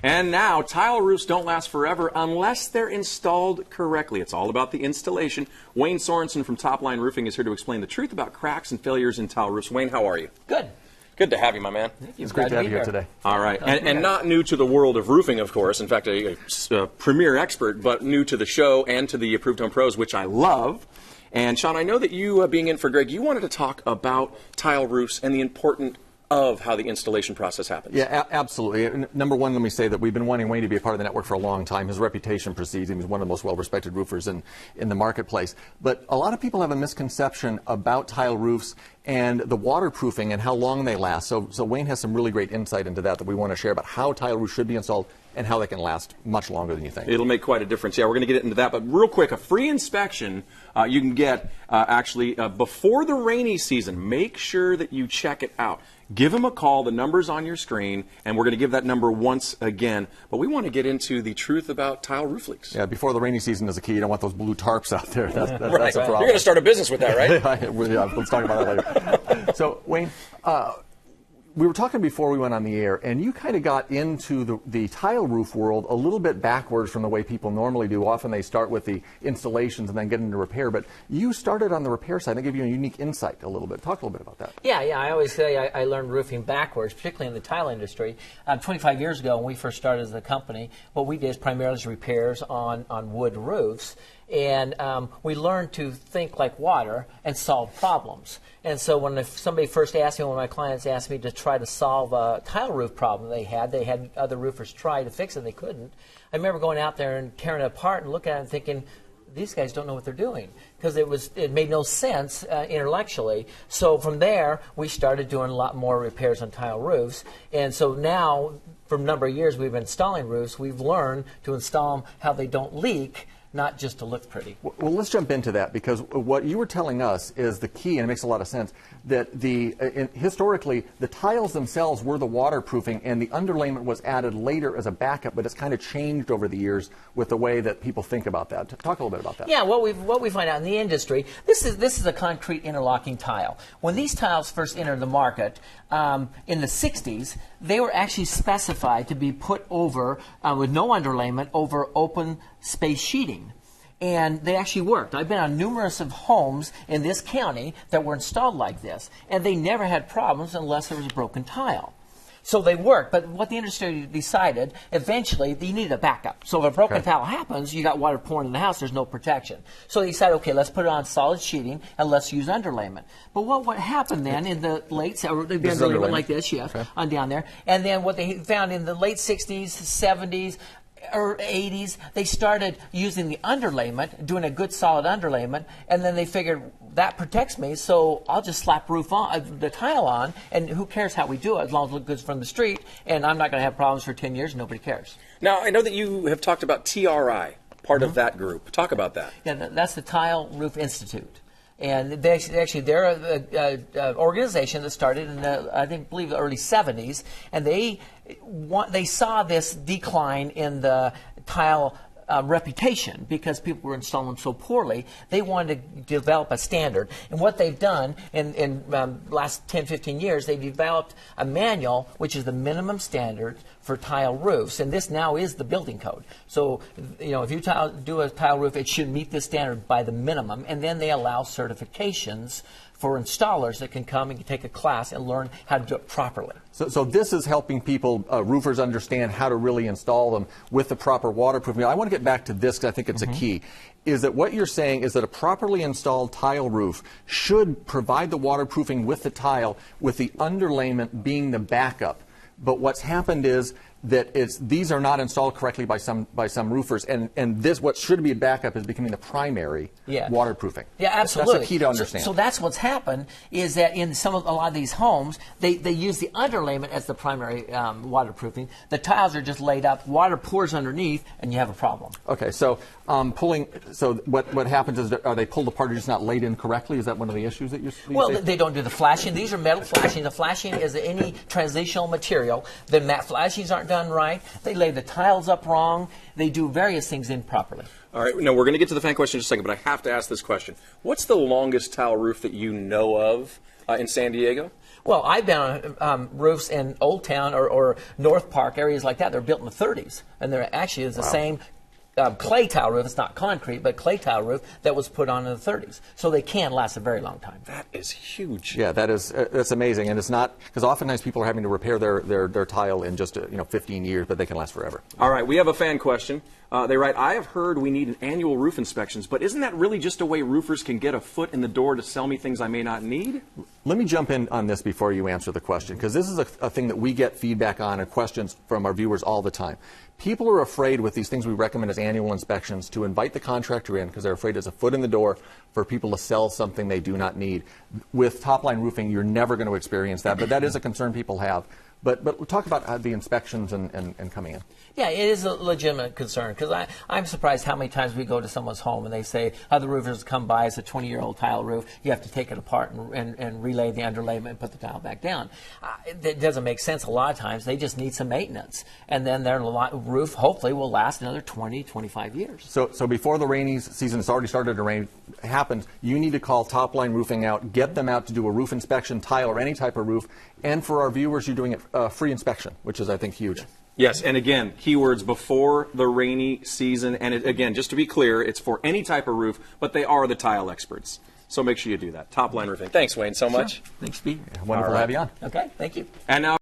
And now, tile roofs don't last forever unless they're installed correctly. It's all about the installation. Wayne Sorensen from Topline Roofing is here to explain the truth about cracks and failures in tile roofs. Wayne, how are you? Good. Good to have you, my man. It's great to have you here today. All right. And not new to the world of roofing, of course. In fact, a premier expert, but new to the show and to the Approved Home Pros, which I love. And, Sean, I know that you, being in for Greg, you wanted to talk about tile roofs and the important of how the installation process happens. Yeah, absolutely. Number one, let me say that we've been wanting Wayne to be a part of the network for a long time. His reputation precedes him. He's one of the most well-respected roofers in the marketplace. But a lot of people have a misconception about tile roofs and the waterproofing and how long they last. So Wayne has some really great insight into that we want to share about how tile roofs should be installed and how they can last much longer than you think. It'll make quite a difference. Yeah, we're going to get into that. But real quick, a free inspection you can get actually before the rainy season. Make sure that you check it out. Give them a call. The number's on your screen, and we're going to give that number once again. But we want to get into the truth about tile roof leaks. Yeah, before the rainy season is a key. You don't want those blue tarps out there. That's a right. problem. You're going to start a business with that, right? Yeah, let's talk about that later. So, Wayne, we were talking before we went on the air, and you kind of got into the tile roof world a little bit backwards from the way people normally do. Often they start with the installations and then get into repair, but you started on the repair side. They give you a unique insight a little bit. Talk a little bit about that. Yeah, I always say I learned roofing backwards, particularly in the tile industry. 25 years ago, when we first started as a company, what we did is primarily repairs on wood roofs. And we learned to think like water and solve problems. And so when somebody first asked me, one of my clients asked me to try to solve a tile roof problem they had other roofers try to fix it, and they couldn't. I remember going out there and tearing it apart and looking at it and thinking, these guys don't know what they're doing, because it made no sense intellectually. So from there, we started doing a lot more repairs on tile roofs. And so now, for a number of years, we've been installing roofs. We've learned to install them how they don't leak, not just to look pretty. Well, let's jump into that, because what you were telling us is the key, and it makes a lot of sense, that historically the tiles themselves were the waterproofing, and the underlayment was added later as a backup, but it's kind of changed over the years with the way that people think about that. Talk a little bit about that. Yeah, what we find out in the industry, this is a concrete interlocking tile. When these tiles first entered the market in the 60s, they were actually specified to be put over with no underlayment over open space sheeting. And they actually worked. I've been on numerous of homes in this county that were installed like this, and they never had problems unless there was a broken tile. So they worked, but what the industry decided, eventually, you needed a backup. So if a broken tile happens, you got water pouring in the house, there's no protection. So they decided, okay, let's put it on solid sheeting, and let's use underlayment. But what happened then in the late, underlayment like this, yes, on down there, and then what they found in the late 60s, 70s, or 80s, they started using the underlayment, doing a good solid underlayment, and then they figured that protects me, so I'll just slap the tile on, and who cares how we do it, as long as it looks good from the street, and I'm not going to have problems for 10 years, nobody cares. Now, I know that you have talked about TRI, part of that group. Talk about that. Yeah, that's the Tile Roof Institute. And they're an organization that started in the, believe the early 70s, and they saw this decline in the tile reputation because people were installing them so poorly. They wanted to develop a standard. And what they've done in last 10, 15 years, they've developed a manual, which is the minimum standard for tile roofs. And this now is the building code. So, if you do a tile roof, it should meet this standard by the minimum. And then they allow certifications for installers that can come and can take a class and learn how to do it properly. So this is helping people, roofers, understand how to really install them with the proper waterproofing. I want to get back to this because I think it's a key. Is that what you're saying is that a properly installed tile roof should provide the waterproofing with the tile, with the underlayment being the backup. But what's happened is that these are not installed correctly by some roofers, and this, what should be a backup, is becoming the primary waterproofing. Yeah, absolutely. That's the key to understand. So that's what's happened, is that in a lot of these homes, they use the underlayment as the primary waterproofing. The tiles are just laid up, water pours underneath, and you have a problem. Okay, so what happens is, are they pulled apart or just not laid in correctly? Is that one of the issues that you see? Well, they don't do the flashing. These are metal flashing. The flashing is any transitional material. The matte flashings aren't done right. They lay the tiles up wrong. They do various things improperly. All right, now we're going to get to the fan question in just a second, but I have to ask this question. What's the longest tile roof that you know of in San Diego? Well, I've been on roofs in Old Town or North Park, areas like that. They're built in the 30s, and they're actually the same clay tile roof. It's not concrete, but clay tile roof that was put on in the 30s. So they can last a very long time. That is huge. Yeah, that's amazing, and it's not because oftentimes people are having to repair their tile in just 15 years, but they can last forever. All right, we have a fan question. They write, I have heard we need an annual roof inspections, but isn't that really just a way roofers can get a foot in the door to sell me things I may not need? Let me jump in on this before you answer the question, because this is a thing that we get feedback on and questions from our viewers all the time. People are afraid with these things we recommend as annual inspections to invite the contractor in because they're afraid there's a foot in the door for people to sell something they do not need. With top-line roofing, you're never going to experience that, but that is a concern people have. But we'll talk about the inspections and coming in. Yeah, it is a legitimate concern because I'm surprised how many times we go to someone's home and they say, the roofers come by, it's a 20-year-old tile roof, you have to take it apart and relay the underlayment and put the tile back down. It doesn't make sense a lot of times. They just need some maintenance. And then their roof hopefully will last another 20, 25 years. So before the rainy season, it's already started to rain, happens, you need to call Top Line Roofing out, get them out to do a roof inspection, tile or any type of roof, and for our viewers, you're doing a free inspection, which is, I think, huge. Yes, and again, keywords before the rainy season. And again, just to be clear, it's for any type of roof, but they are the tile experts. So make sure you do that. Top Line Roofing. Thanks, Wayne, so much. Thanks, Pete. Wonderful to have you on. Okay, thank you. And now